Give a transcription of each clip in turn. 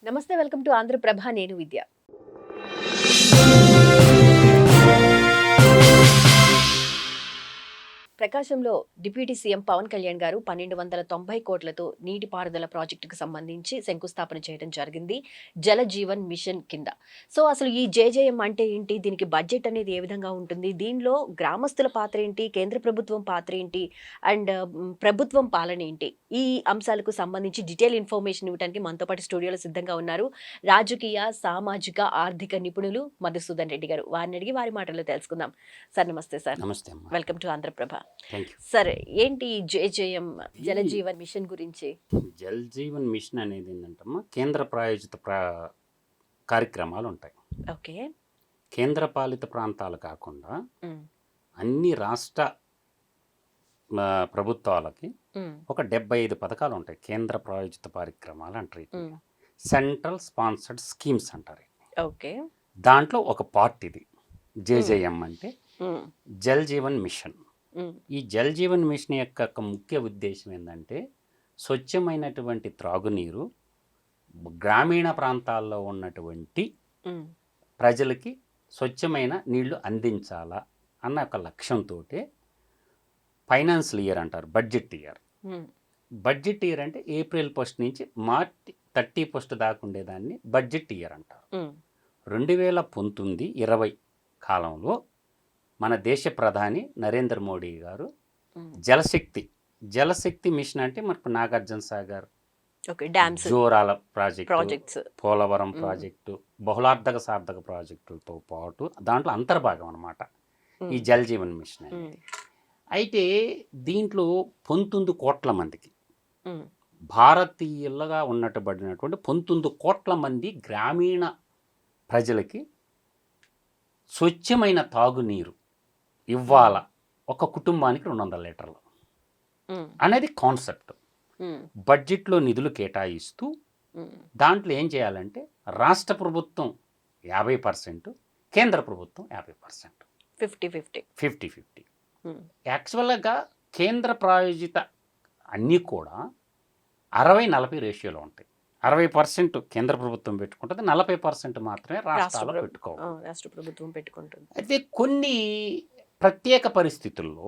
నమస్తే, welcome to Andhra Prabha. నేను విద్య. ప్రకాశంలో డిప్యూటీ సీఎం పవన్ కళ్యాణ్ గారు 1290 కోట్లతో నీటిపారుదల ప్రాజెక్టుకు సంబంధించి శంకుస్థాపన చేయడం జరిగింది, జల జీవన్ మిషన్ కింద. సో అసలు ఈ జేజేఎం అంటే ఏంటి, దీనికి బడ్జెట్ అనేది ఏ విధంగా ఉంటుంది, దీనిలో గ్రామస్తుల పాత్ర ఏంటి, కేంద్ర ప్రభుత్వం పాత్ర ఏంటి, అండ్ ప్రభుత్వం పాలన ఏంటి, ఈ అంశాలకు సంబంధించి డీటెయిల్ ఇన్ఫర్మేషన్ ఇవ్వడానికి మనతో పాటు స్టూడియోలో సిద్ధంగా ఉన్నారు రాజకీయ, సామాజిక, ఆర్థిక నిపుణులు మధుసూదన్ రెడ్డి గారు. వారిని అడిగి వారి మాటల్లో తెలుసుకుందాం. సార్ నమస్తే. సార్ నమస్తే. Welcome to Andhra Prabha. సార్, ఏంటి జేజేఎం జల జీవన్ మిషన్ గురించి? జల్ జీవన్ మిషన్ అనేది ఏంటంటమ్మా, కేంద్ర ప్రాయోజిత కార్యక్రమాలు ఉంటాయి. ఓకే. కేంద్ర పాలిత ప్రాంతాలు కాకుండా అన్ని రాష్ట్ర ప్రభుత్వాలకి ఒక 75 పథకాలు ఉంటాయి. కేంద్ర ప్రాయోజిత కార్యక్రమాలు అంటారు, సెంట్రల్ స్పాన్సర్డ్ స్కీమ్స్ అంటారు. ఓకే. దాంట్లో ఒక పార్ట్ ఇది జేజేఎం అంటే జల్ జీవన్ మిషన్. ఈ జల్ జీవన్ మిషన్ యొక్క ముఖ్య ఉద్దేశం ఏంటంటే, స్వచ్ఛమైనటువంటి త్రాగునీరు గ్రామీణ ప్రాంతాల్లో ఉన్నటువంటి ప్రజలకి స్వచ్ఛమైన నీళ్లు అందించాలా అన్న ఒక లక్ష్యంతో ఫైనాన్షియల్ ఇయర్ అంటారు, బడ్జెట్ ఇయర్. బడ్జెట్ ఇయర్ అంటే ఏప్రిల్ 1 నుంచి మార్చి 31 దాకా ఉండేదాన్ని బడ్జెట్ ఇయర్ అంటారు. 2019-20 కాలంలో మన దేశ ప్రధాని నరేంద్ర మోడీ గారు జలశక్తి మిషన్ అంటే మనకు నాగార్జున సాగర్, జోరాల ప్రాజెక్టు, పోలవరం ప్రాజెక్టు, బహుళార్థక సార్థక ప్రాజెక్టులతో పాటు దాంట్లో అంతర్భాగం అన్నమాట ఈ జల్ జీవన్ మిషన్ అనేది. అయితే దీంట్లో 19 కోట్ల మందికి, భారతీయులుగా ఉన్నట్టుబడినటువంటి 19 కోట్ల మంది గ్రామీణ ప్రజలకి స్వచ్ఛమైన తాగునీరు ఇవ్వాల, ఒక కుటుంబానికి 200 లీటర్లు అనేది కాన్సెప్ట్. బడ్జెట్లో నిధులు కేటాయిస్తూ దాంట్లో ఏం చేయాలంటే, రాష్ట్ర ప్రభుత్వం 50%, కేంద్ర ప్రభుత్వం 50%, 50-50. యాక్చువల్గా కేంద్ర ప్రాయోజిత అన్నీ కూడా 60-40 రేషియోలో ఉంటాయి. 60% కేంద్ర ప్రభుత్వం పెట్టుకుంటుంది, 40% మాత్రమే రాష్ట్రాలు పెట్టుకోవాలి, రాష్ట్ర ప్రభుత్వం పెట్టుకుంటుంది. అయితే కొన్ని ప్రత్యేక పరిస్థితుల్లో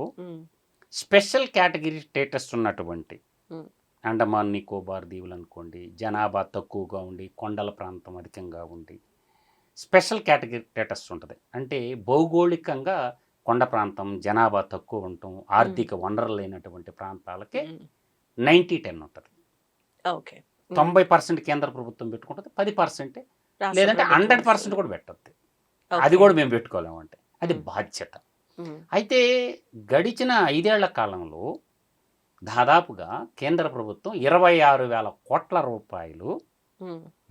స్పెషల్ కేటగిరీ స్టేటస్ ఉన్నటువంటి అండమాన్ నికోబార్ దీవులు అనుకోండి, జనాభా తక్కువగా ఉండి కొండల ప్రాంతం అధికంగా ఉండి స్పెషల్ కేటగిరీ స్టేటస్ ఉంటుంది. అంటే భౌగోళికంగా కొండ ప్రాంతం, జనాభా తక్కువ ఉండటం, ఆర్థిక వనరులు లేనటువంటి ప్రాంతాలకి 90-10 ఉంటుంది. ఓకే. 90% కేంద్ర ప్రభుత్వం పెట్టుకుంటుంది, 10% లేదంటే 100% కూడా పెట్టద్ది. అది కూడా మేము పెట్టుకోలేమంటే అది బాధ్యత. అయితే గడిచిన 5 ఏళ్ల కాలంలో దాదాపుగా కేంద్ర ప్రభుత్వం 26,000 కోట్ల రూపాయలు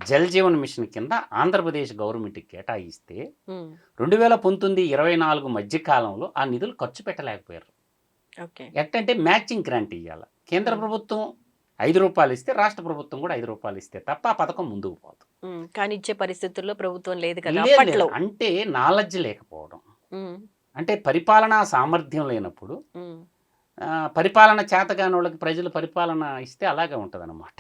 జల్ జీవన్ మిషన్ కింద ఆంధ్రప్రదేశ్ గవర్నమెంట్కి కేటాయిస్తే 2019-24 మధ్య కాలంలో ఆ నిధులు ఖర్చు పెట్టలేకపోయారు. ఎట్టంటే మ్యాచింగ్ గ్రాంట్ ఇవ్వాలి. కేంద్ర ప్రభుత్వం 5 రూపాయలు ఇస్తే రాష్ట్ర ప్రభుత్వం కూడా 5 రూపాయలు ఇస్తే తప్ప ఆ పథకం ముందుకు పోదు. కానీ ఇచ్చే పరిస్థితుల్లో ప్రభుత్వం లేదు కదా. అంటే నాలెడ్జ్ లేకపోవడం, అంటే పరిపాలనా సామర్థ్యం లేనప్పుడు పరిపాలన చేతగాని వాళ్ళకి ప్రజలు పరిపాలన ఇస్తే అలాగే ఉంటుంది అన్నమాట.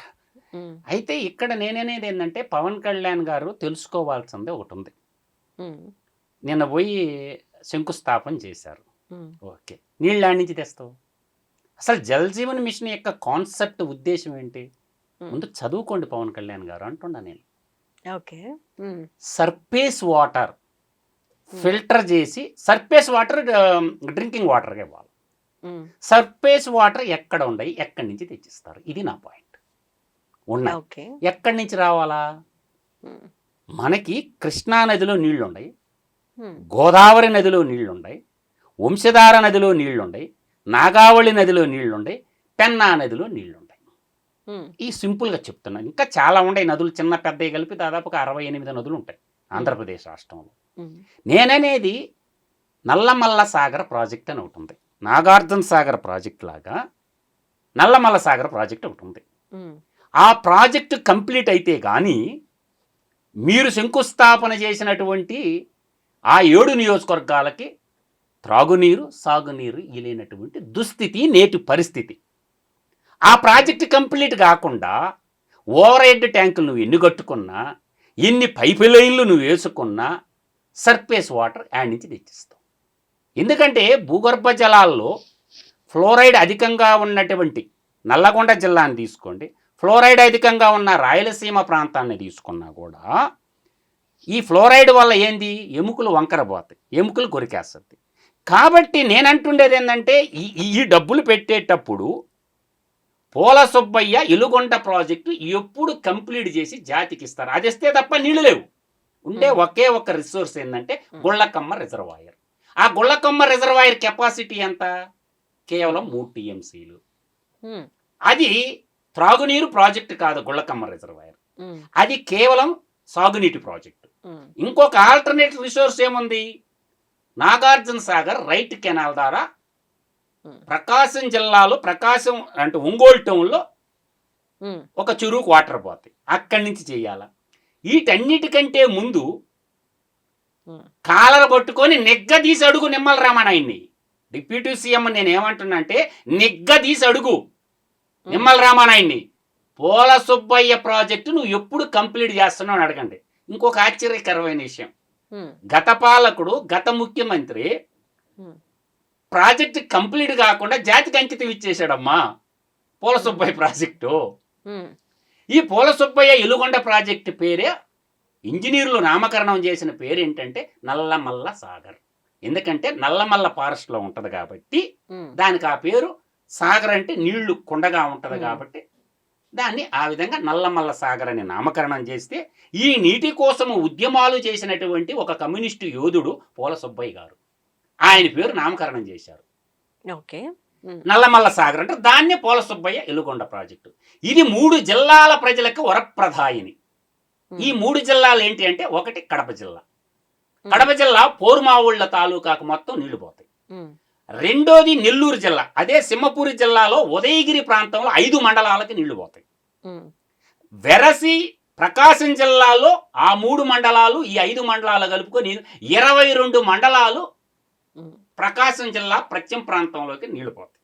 అయితే ఇక్కడ నేననేది ఏంటంటే, పవన్ కళ్యాణ్ గారు తెలుసుకోవాల్సిందే ఒకటి ఉంది. నిన్న పోయి శంకుస్థాపన చేశారు. ఓకే, నీళ్ళు ఆడి నుంచి తెస్తావు? అసలు జల్ జీవన్ మిషన్ యొక్క కాన్సెప్ట్ ఉద్దేశం ఏంటి? ముందు చదువుకోండి పవన్ కళ్యాణ్ గారు అంటున్నా నేను. ఓకే. సర్ఫేస్ వాటర్ ఫిల్టర్ చేసి సర్ఫేస్ వాటర్ డ్రింకింగ్ వాటర్గా ఇవ్వాలి. సర్ఫేస్ వాటర్ ఎక్కడ ఉన్నాయి, ఎక్కడి నుంచి తెచ్చిస్తారు? ఇది నా పాయింట్. ఉన్నాయి, ఎక్కడి నుంచి రావాలా? మనకి కృష్ణా నదిలో నీళ్లు ఉన్నాయి, గోదావరి నదిలో నీళ్లు ఉన్నాయి, వంశధార నదిలో నీళ్లు ఉన్నాయి, నాగావళి నదిలో నీళ్లు ఉన్నాయి, పెన్నా నదిలో నీళ్లు ఉన్నాయి. ఈ సింపుల్గా చెప్తున్నాను. ఇంకా చాలా ఉన్నాయి నదులు, చిన్న పెద్దవి కలిపి దాదాపుగా 68 నదులు ఉంటాయి ఆంధ్రప్రదేశ్ రాష్ట్రంలో. నేననేది నల్లమల్ల సాగర్ ప్రాజెక్ట్ అని ఒకటి ఉంది, నాగార్జున సాగర్ ప్రాజెక్ట్ లాగా నల్లమల్ల సాగర్ ప్రాజెక్ట్ ఒకటి ఉంది. ఆ ప్రాజెక్టు కంప్లీట్ అయితే కానీ మీరు శంకుస్థాపన చేసినటువంటి ఆ 7 నియోజకవర్గాలకి త్రాగునీరు, సాగునీరు ఇలేనటువంటి దుస్థితి నేటి పరిస్థితి. ఆ ప్రాజెక్టు కంప్లీట్ కాకుండా ఓవర్ హెడ్ ట్యాంకులు నువ్వు ఎన్ని కట్టుకున్నా, ఎన్ని పైపు లైన్లు నువ్వు వేసుకున్నా సర్ఫేస్ వాటర్ యాడ్ నుంచి తెచ్చిస్తావు. ఎందుకంటే భూగర్భ జలాల్లో ఫ్లోరైడ్ అధికంగా ఉన్నటువంటి నల్లగొండ జిల్లాని తీసుకోండి, ఫ్లోరైడ్ అధికంగా ఉన్న రాయలసీమ ప్రాంతాన్ని తీసుకున్నా కూడా ఈ ఫ్లోరైడ్ వల్ల ఏంది, ఎముకలు వంకరపోతాయి, ఎముకలు కొరికేస్తుంది. కాబట్టి నేనంటుండేది ఏంటంటే ఈ డబ్బులు పెట్టేటప్పుడు పోల సుబ్బయ్య ఎలుగొండ ప్రాజెక్టు ఎప్పుడు కంప్లీట్ చేసి జాతికి ఇస్తారు. అది ఇస్తే తప్ప నీళ్లు లేవు. ఉండే ఒకే ఒక రిసోర్స్ ఏంటంటే గుళ్ళకమ్మ రిజర్వాయర్. ఆ గుళ్ళకమ్మ రిజర్వాయర్ కెపాసిటీ ఎంత? కేవలం 3 TMCలు. అది త్రాగునీరు ప్రాజెక్టు కాదు గుళ్ళకమ్మ రిజర్వాయర్, అది కేవలం సాగునీటి ప్రాజెక్టు. ఇంకొక ఆల్టర్నేట్ రిసోర్స్ ఏముంది? నాగార్జున సాగర్ రైట్ కెనాల్ ద్వారా ప్రకాశం జిల్లాలో, ప్రకాశం అంటే ఒంగోలు టౌన్లో ఒక చెరువుకు వాటర్ పోతాయి, అక్కడి నుంచి చేయాలా. వీటన్నిటికంటే ముందు కాలర పట్టుకొని నిగ్గదీసి అడుగు నిమ్మల రామానాయుడిని. డిప్యూటీ సీఎం నేనేమంటున్నా అంటే నిగ్గదీసి అడుగు నిమ్మల రామానాయుడిని, పోల సుబ్బయ్య ప్రాజెక్టు నువ్వు ఎప్పుడు కంప్లీట్ చేస్తున్నావు అని అడగండి. ఇంకొక ఆశ్చర్యకరమైన విషయం, గత పాలకుడు, గత ముఖ్యమంత్రి ప్రాజెక్టు కంప్లీట్ కాకుండా జాతికి అంకితం ఇచ్చేశాడమ్మా పోల సుబ్బయ్య ప్రాజెక్టు. ఈ పోల సుబ్బయ్య ఎలుగొండ ప్రాజెక్టు పేరే ఇంజనీర్లు నామకరణం చేసిన పేరు ఏంటంటే నల్లమల్ల సాగర్. ఎందుకంటే నల్లమల్ల ఫారెస్ట్లో ఉంటుంది కాబట్టి దానికి ఆ పేరు. సాగర్ అంటే నీళ్లు కుండగా ఉంటుంది కాబట్టి దాన్ని ఆ విధంగా నల్లమల్ల సాగర్ అని నామకరణం చేస్తే ఈ నీటి కోసము ఉద్యమాలు చేసినటువంటి ఒక కమ్యూనిస్టు యోధుడు పోల సుబ్బయ్య గారు, ఆయన పేరు నామకరణం చేశారు. ఓకే, నల్లమల్ల సాగర్ అంటే దాన్నే పోల సుబ్బయ్య ఎలుగొండ ప్రాజెక్టు. ఇది 3 జిల్లాల ప్రజలకు వరప్రదాయిని. ఈ 3 జిల్లాలు ఏంటి అంటే, ఒకటి కడప జిల్లా. కడప జిల్లా పోరుమావుళ్ళ తాలూకాకు మొత్తం నీళ్లు పోతాయి. రెండోది నెల్లూరు జిల్లా, అదే సింహపూరి జిల్లాలో ఉదయగిరి ప్రాంతంలో 5 మండలాలకి నీళ్లు పోతాయి. వెరసి ప్రకాశం జిల్లాలో ఆ 3 మండలాలు, ఈ 5 మండలాలు కలుపుకొని 22 మండలాలు ప్రకాశం జిల్లా పశ్చిమ ప్రాంతంలోకి నీళ్లు పోతాయి.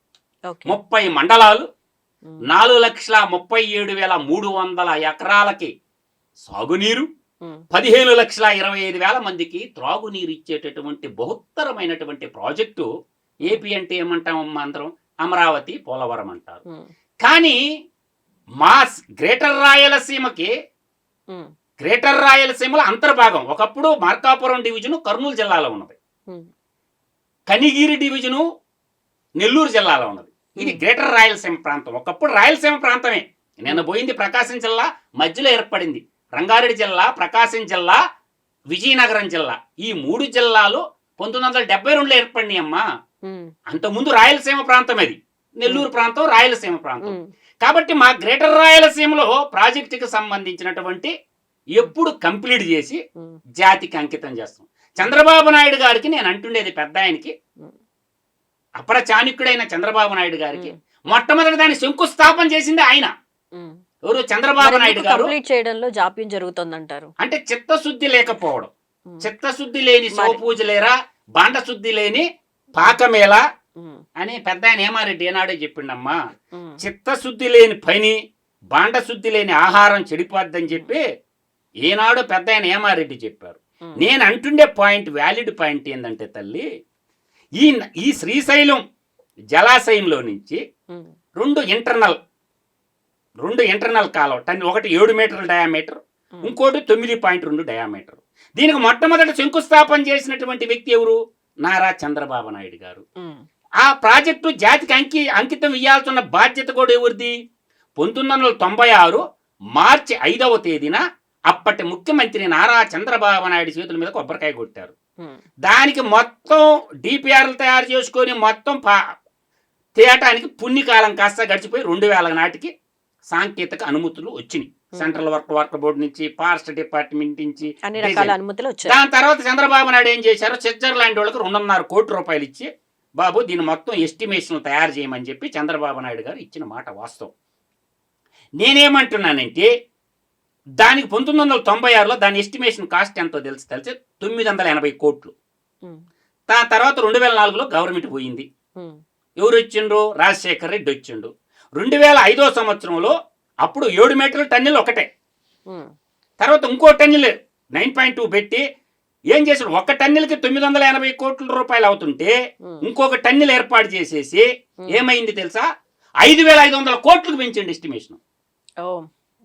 30 మండలాలు, 4,37,300 ఎకరాలకి సాగునీరు, 15,25,000 మందికి త్రాగునీరు ఇచ్చేటటువంటి బహుత్తరమైనటువంటి ప్రాజెక్టు. ఏపీ అంటే ఏమంటాం అందరం? అమరావతి, పోలవరం అంటారు. కానీ మా గ్రేటర్ రాయలసీమలో అంతర్భాగం ఒకప్పుడు మార్కాపురం డివిజను కర్నూలు జిల్లాలో ఉన్నది, కనిగిరి డివిజను నెల్లూరు జిల్లాలో ఉన్నది. ఇది గ్రేటర్ రాయలసీమ ప్రాంతం. ఒకప్పుడు రాయలసీమ ప్రాంతమే. నిన్న పోయింది ప్రకాశం జిల్లా, మధ్యలో ఏర్పడింది రంగారెడ్డి జిల్లా, ప్రకాశం జిల్లా, విజయనగరం జిల్లా. ఈ 3 జిల్లాలు 1972లో ఏర్పడినాయి అమ్మా. అంతకుముందు రాయలసీమ ప్రాంతం, అది నెల్లూరు ప్రాంతం, రాయలసీమ ప్రాంతం. కాబట్టి మా గ్రేటర్ రాయలసీమలో ప్రాజెక్టుకి సంబంధించినటువంటి ఎప్పుడు కంప్లీట్ చేసి జాతికి అంకితం చేస్తాం. చంద్రబాబు నాయుడు గారికి నేను అంటుండేది, పెద్ద ఆయనకి, అపర చాణుక్యుడైన చంద్రబాబు నాయుడు గారికి మొట్టమొదటి దాన్ని శంకుస్థాపన చేసింది ఆయన. ఎవరు? చంద్రబాబు నాయుడు గారు. చేయడంలో జాప్యం జరుగుతుందంటారు. అంటే చిత్తశుద్ధి లేకపోవడం. చిత్తశుద్ధి లేని శివపూజలేరా, బాండశుద్ధి లేని పాకమేలా అని పెద్ద ఆయన హేమారెడ్డి ఏనాడే చెప్పిండమ్మా. చిత్తశుద్ధి లేని పని, బాండశుద్ధి లేని ఆహారం చెడిపోద్దని చెప్పి ఏనాడు పెద్ద ఆయన హేమారెడ్డి చెప్పారు. నేను అంటుండే పాయింట్, వ్యాలిడ్ పాయింట్ ఏంటంటే తల్లి, ఈ శ్రీశైలం జలాశయంలో నుంచి రెండు ఇంటర్నల్ కాలువ, ఒకటి 7 మీటర్ల డయామీటర్, ఇంకోటి 9.2 డయామీటర్. దీనికి మొట్టమొదటి శంకుస్థాపన చేసినటువంటి వ్యక్తి ఎవరు? నారా చంద్రబాబు నాయుడు గారు. ఆ ప్రాజెక్టు జాతికి అంకితం ఇవ్వాల్సిన బాధ్యత కూడా ఎవరిది? 1996 మార్చి 5వ తేదీన అప్పటి ముఖ్యమంత్రి నారా చంద్రబాబు నాయుడు చేతుల మీద కొబ్బరికాయ కొట్టారు. దానికి మొత్తం డిపిఆర్లు తయారు చేసుకొని మొత్తం తేయటానికి పుణ్యకాలం కాస్త గడిచిపోయి 2000 నాటికి సాంకేతిక అనుమతులు వచ్చినాయి. సెంట్రల్ వర్క్ బోర్డు నుంచి, ఫారెస్ట్ డిపార్ట్మెంట్ నుంచి అన్ని రకాల అనుమతులు వచ్చాయి. దాని తర్వాత చంద్రబాబు నాయుడు ఏం చేశారు? స్విట్జర్లాండ్ వాళ్ళకి 2.5 కోట్ల రూపాయలు ఇచ్చి, బాబు దీని మొత్తం ఎస్టిమేషన్ తయారు చేయమని చెప్పి చంద్రబాబు నాయుడు గారు ఇచ్చిన మాట వాస్తవం. నేనేమంటున్నానంటే దానికి 1996లో దాని ఎస్టిమేషన్ కాస్ట్ ఎంతో తెలిసి 980 కోట్లు. దాని తర్వాత 2004లో గవర్నమెంట్ పోయింది. ఎవరు వచ్చిండ్రు? రాజశేఖర్ రెడ్డి వచ్చిండు. 2005వ సంవత్సరంలో అప్పుడు 7 మీటర్ల టన్నెల్ ఒకటే, ఉమ్, తర్వాత ఇంకో టన్నెల్ 9.2 పెట్టి ఏం చేశాడు, ఒక టన్నెల్కి 980 కోట్ల రూపాయలు అవుతుంటే ఉమ్, ఇంకొక టన్నెల్ ఏర్పాటు చేసేసి ఉమ్. ఏమైంది తెలుసా, 5,500 కోట్లకు పెంచండి ఎస్టిమేషన్. ఓ,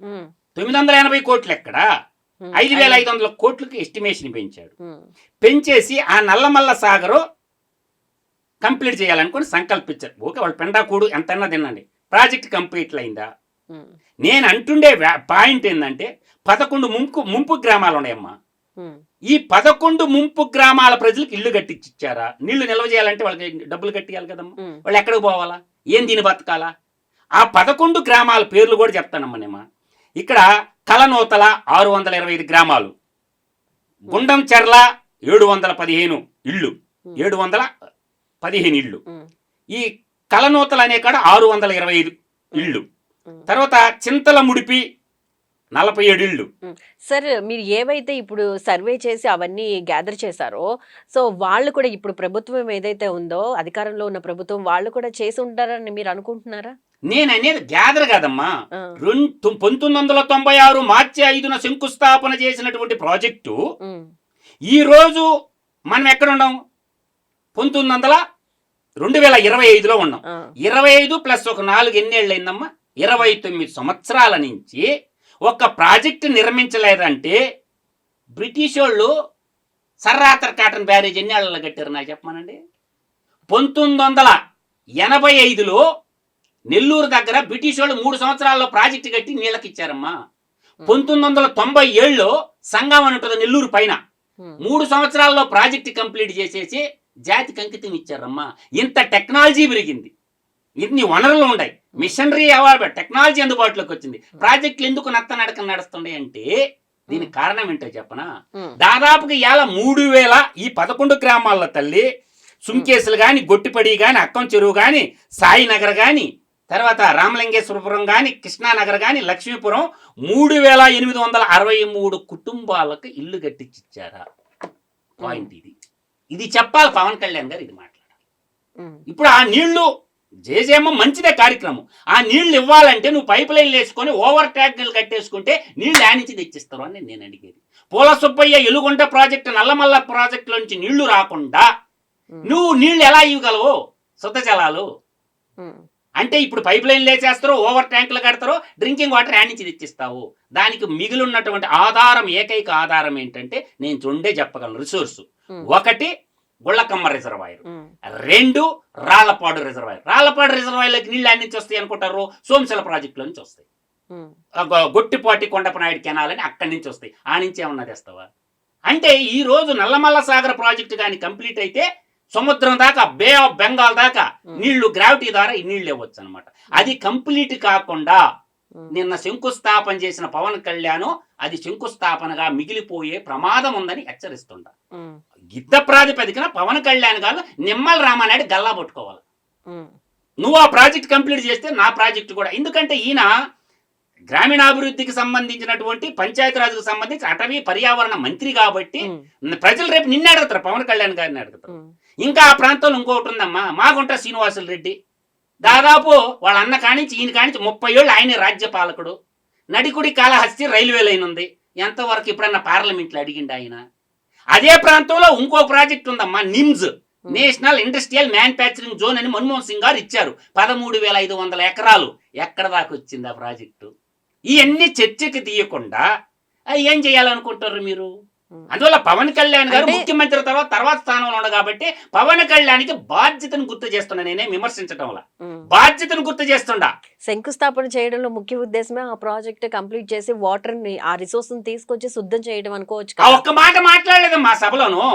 ఉమ్, 980 కోట్లు ఎక్కడ, ఉమ్, 5,500 కోట్లకి ఎస్టిమేషన్ పెంచాడు. ఉమ్, పెంచేసి ఆ నల్లమల్ల సాగరు కంప్లీట్ చేయాలనుకుని సంకల్పించారు. ఓకే, వాళ్ళు పెండాకూడు ఎంతైనా తినండి, ప్రాజెక్ట్ కంప్లీట్ అయిందా? ఉమ్, నేను అంటుండే పాయింట్ ఏంటంటే 11 ముంపు గ్రామాలు ఉన్నాయమ్మా. ఉమ్, ఈ 11 ముంపు గ్రామాల ప్రజలకు ఇల్లు కట్టించారా? నీళ్లు నిల్వ చేయాలంటే వాళ్ళకి డబ్బులు కట్టియాలి కదమ్మా. ఉమ్, వాళ్ళు ఎక్కడికి పోవాలా, ఏం దీని బతకాలా? ఆ 11 గ్రామాల పేర్లు కూడా చెప్తానమ్మా నేమా. ఇక్కడ కలనూతల 625 గ్రామాలు, గుండం చెర్ల 715 ఇళ్ళు, 715 ఇళ్ళు. ఉమ్, ఈ కలనూతల అనే కాడ 625 ఇళ్ళు. ఉమ్. తర్వాత చింతల ముడిపి 47 ఇళ్ళు. సార్, మీరు ఏవైతే ఇప్పుడు సర్వే చేసి అవన్నీ గ్యాదర్ చేశారో, సో వాళ్ళు కూడా ఇప్పుడు ప్రభుత్వం ఏదైతే ఉందో, అధికారంలో ఉన్న ప్రభుత్వం, వాళ్ళు కూడా చేసి ఉంటారని మీరు అనుకుంటున్నారా? నేను అనేది గ్యాదర్ కాదమ్మా, ఆ, 1996 మార్చి 5న శంకుస్థాపన చేసినటువంటి ప్రాజెక్టు ఉమ్, ఈ రోజు మనం ఎక్కడ ఉన్నాం, 2025లో ఉన్నాం. ఆ, 25 ప్లస్ ఒక 4 ఎన్నేళ్ళు అయిందమ్మా, 29 సంవత్సరాల నుంచి ఒక ప్రాజెక్టు నిర్మించలేదంటే బ్రిటిష్ వాళ్ళు సర్రాతర్ కాటన్ బ్యారేజ్ ఎన్నేళ్లలో కట్టారు నాకు చెప్పమనండి. 1985లో నెల్లూరు దగ్గర బ్రిటిష్ వాళ్ళు 3 సంవత్సరాల్లో ప్రాజెక్టు కట్టి నీళ్ళకి ఇచ్చారమ్మా. 1997లో సంగం అని ఉంటుంది నెల్లూరు పైన, ఉమ్, 3 సంవత్సరాల్లో ప్రాజెక్టు కంప్లీట్ చేసేసి జాతికి అంకితం ఇచ్చారమ్మా. ఇంత టెక్నాలజీ పెరిగింది, ఇన్ని వనరులు ఉన్నాయి, మిషనరీ అవార్డు టెక్నాలజీ అందుబాటులోకి వచ్చింది. ప్రాజెక్టులు ఎందుకు నడక నడుస్తున్నాయి అంటే దీనికి కారణం ఏంటో చెప్పనా. ఉమ్, దాదాపుగా ఇవాళ 3,000 ఈ 11 గ్రామాల్లో తల్లి సుంకేసులు కానీ, గొట్టిపడి కానీ, అక్కం చెరువు కానీ, సాయినగర్ కానీ, తర్వాత రామలింగేశ్వరపురం కానీ, కృష్ణానగర్ కానీ, లక్ష్మీపురం 3,863 కుటుంబాలకు ఇల్లు కట్టించారా? పాయింట్ ఇది చెప్పాలి పవన్ కళ్యాణ్ గారు, ఇది మాట్లాడాలి. ఉమ్, ఇప్పుడు ఆ నీళ్లు జేజేమో మంచిదే కార్యక్రమం, ఆ నీళ్లు ఇవ్వాలంటే నువ్వు పైప్ లైన్లు వేసుకొని ఓవర్ ట్యాంకులు కట్టేసుకుంటే నీళ్లు యానించి తెచ్చిస్తారు అని నేను అడిగేది. పూల సుబ్బయ్య ఎలుగొండ ప్రాజెక్టు, నల్లమల్ల ప్రాజెక్టుల నుంచి నీళ్లు రాకుండా నువ్వు నీళ్లు ఎలా ఇవ్వగలవు, శుద్ధ జలాలు ఉమ్, అంటే? ఇప్పుడు పైప్ లైన్లు వేసేస్తారు, ఓవర్ ట్యాంకులు కడతారు, డ్రింకింగ్ వాటర్ యానించి తెచ్చిస్తావు. దానికి మిగిలి ఉన్నటువంటి ఆధారం, ఏకైక ఆధారం ఏంటంటే నేను రెండే చెప్పగలను రిసోర్సు. ఉమ్, ఒకటి గుళ్ళకమ్మ రిజర్వాయర్, ఉమ్, 2 రాళ్లపాడు రిజర్వాయర్. రాళ్లపాడు రిజర్వాయర్లోకి నీళ్ళు అన్ని నుంచి వస్తాయి అనుకుంటారు, సోమశిల ప్రాజెక్టులో నుంచి వస్తాయి. ఉమ్, గొట్టిపాటి కొండపనాయుడు కెనాల్ అని అక్కడి నుంచి వస్తాయి. ఆ నుంచి ఏమన్నా తెస్తావా? అంటే ఈ రోజు నల్లమల్ల సాగర్ ప్రాజెక్టు కానీ కంప్లీట్ అయితే సముద్రం దాకా, బే ఆఫ్ బెంగాల్ దాకా నీళ్లు గ్రావిటీ ద్వారా ఈ నీళ్ళు ఇవ్వచ్చు అనమాట. అది కంప్లీట్ కాకుండా నిన్న శంకుస్థాపన చేసిన పవన్ కళ్యాణ్ అది శంకుస్థాపనగా మిగిలిపోయే ప్రమాదం ఉందని హెచ్చరిస్తుండ. యుద్ధ ప్రాతిపదికన పవన్ కళ్యాణ్ గారు నిమ్మల రామానాయుడు గల్లా పట్టుకోవాలి. నువ్వు ఆ ప్రాజెక్ట్ కంప్లీట్ చేస్తే నా ప్రాజెక్టు కూడా, ఎందుకంటే ఈయన గ్రామీణాభివృద్ధికి సంబంధించినటువంటి, పంచాయతీరాజ్కి సంబంధించి అటవీ పర్యావరణ మంత్రి కాబట్టి ప్రజలు రేపు నిన్ను అడుగుతారు, పవన్ కళ్యాణ్ గారిని అడుగుతారు. ఇంకా ఆ ప్రాంతంలో ఇంకొకటి ఉందమ్మా, మాగుంట శ్రీనివాసులు రెడ్డి. దాదాపు వాళ్ళ అన్న కానించి ఈయన కానించి 30 ఏళ్ళు ఆయనే రాజ్యపాలకుడు. నడికుడి కాళహస్తి రైల్వే లైన్ ఉంది, ఎంతవరకు ఎప్పుడన్నా పార్లమెంట్లో అడిగిండు ఆయన. అదే ప్రాంతంలో ఇంకో ప్రాజెక్ట్ ఉందమ్మా, NIMS national industrial manufacturing zone అని మన్మోహన్ సింగ్ గారు ఇచ్చారు, 13,500 ఎకరాలు. ఎక్కడ దాకా వచ్చింది ఆ ప్రాజెక్టు? ఇవన్నీ చర్చకి తీయకుండా ఏం చేయాలనుకుంటారు మీరు? అందువల్ల పవన్ కళ్యాణ్ గారు ముఖ్యమంత్రి తర్వాత స్థానంలో ఉన్నారు కాబట్టి పవన్ కళ్యాణ్కి బాధ్యతను గుర్తు చేస్తున్నా, నేనే విమర్శించడం వల్ల బాధ్యతను గుర్తు చేస్తుండా. శంకుస్థాపన చేయడంలో ముఖ్య ఉద్దేశమే ఆ ప్రాజెక్ట్ కంప్లీట్ చేసి వాటర్ ని, ఆ రిసోర్స్ ని తీసుకొచ్చి శుద్ధం చేయడం అనుకోవచ్చు. ఆ ఒక్క మాట మాట్లాడలేదు మా సభలోను.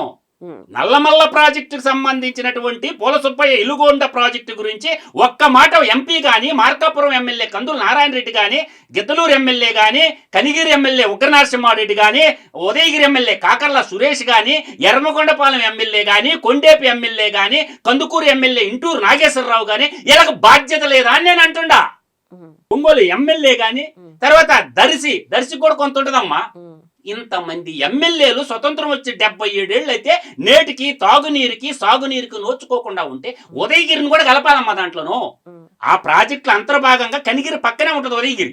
నల్లమల్ల ప్రాజెక్టుకు సంబంధించినటువంటి పూల సుబ్బయ్య ఎలుగొండ ప్రాజెక్టు గురించి ఒక్క మాట ఎంపీ కానీ, మార్కాపురం ఎమ్మెల్యే కందుల నారాయణ రెడ్డి కానీ, గిద్దలూరు ఎమ్మెల్యే కానీ, కనిగిరి ఎమ్మెల్యే ఉగ్రనరసింహారెడ్డి కానీ, ఉదయగిరి ఎమ్మెల్యే కాకర్ల సురేష్ కానీ, ఎర్రమకొండపాలెం ఎమ్మెల్యే కానీ, కొండేపి ఎమ్మెల్యే కానీ, కందుకూరు ఎమ్మెల్యే ఇంటూరు నాగేశ్వరరావు కానీ ఇలాగ బాధ్యత లేదా అని నేను అంటుండా. ఒంగోలు ఎమ్మెల్యే కానీ, తర్వాత దర్శి కూడా కొంత ఉంటుందమ్మా. ఇంతమంది ఎమ్మెల్యేలు స్వతంత్రం వచ్చి 77 ఏళ్ళు అయితే నేటికి తాగునీరుకి సాగునీరుకి నోచుకోకుండా ఉంటే ఉదయగిరిని కూడా కలపాలమ్మా దాంట్లోనూ. ఆ ప్రాజెక్టుల అంతర్భాగంగా కనిగిరి పక్కనే ఉంటుంది ఉదయగిరి.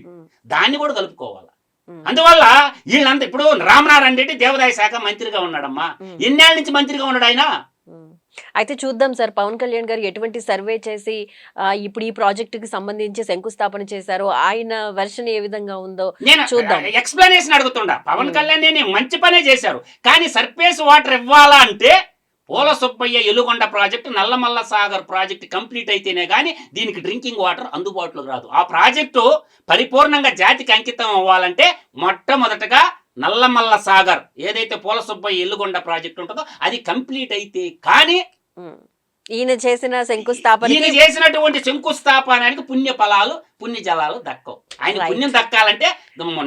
దాన్ని కూడా కలుపుకోవాలి. ఉమ్, అందువల్ల వీళ్ళంతా ఇప్పుడు రామనారాయణ రెడ్డి దేవాదాయ శాఖ మంత్రిగా ఉన్నాడమ్మా. ఉమ్, ఎన్నేళ్ళ నుంచి మంత్రిగా ఉన్నాడు ఆయన? ఉమ్. అయితే చూద్దాం సార్, పవన్ కళ్యాణ్ గారు ఎటువంటి సర్వే చేసి ఇప్పుడు ఈ ప్రాజెక్టుకి సంబంధించి శంకుస్థాపన చేశారో ఆయన వెర్షన్ ఏ విధంగా ఉందో నేను చూద్దాం. ఎక్స్ప్లెనేషన్ అడుగుతుండా. పవన్ ఉమ్, కళ్యాణ్ నేను మంచి పనే చేశారు, కానీ సర్ఫేస్ వాటర్ ఇవ్వాలా అంటే Poola Subbaiah Veligonda project, Nallamala Sagar project complete అయితేనే కానీ దీనికి డ్రింకింగ్ వాటర్ అందుబాటులోకి రాదు. ఆ ప్రాజెక్టు పరిపూర్ణంగా జాతికి అంకితం అవ్వాలంటే మొట్టమొదటగా నల్లమల్ల సాగర్ ఏదైతే పోల సుబ్బయ్య ఎల్లుగొండ ప్రాజెక్ట్ ఉంటుందో అది కంప్లీట్ అయితే కానీ ఉమ్. ఈయన చేసిన శంకుస్థాపన ఈయన చేసినటువంటి శంకుస్థాపనానికి పుణ్య ఫలాలు పుణ్య జలాలు దక్కవు. ఆయన రైట్ పుణ్యం దక్కాలంటే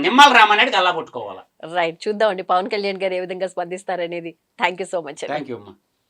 నిమ్మల రామానాయుడు గల్లా పట్టుకోవాలి. రైట్, చూద్దామండి పవన్ కళ్యాణ్ గారు ఏ విధంగా స్పందిస్తారనేది. Thank you so much. Thank you అమ్మా.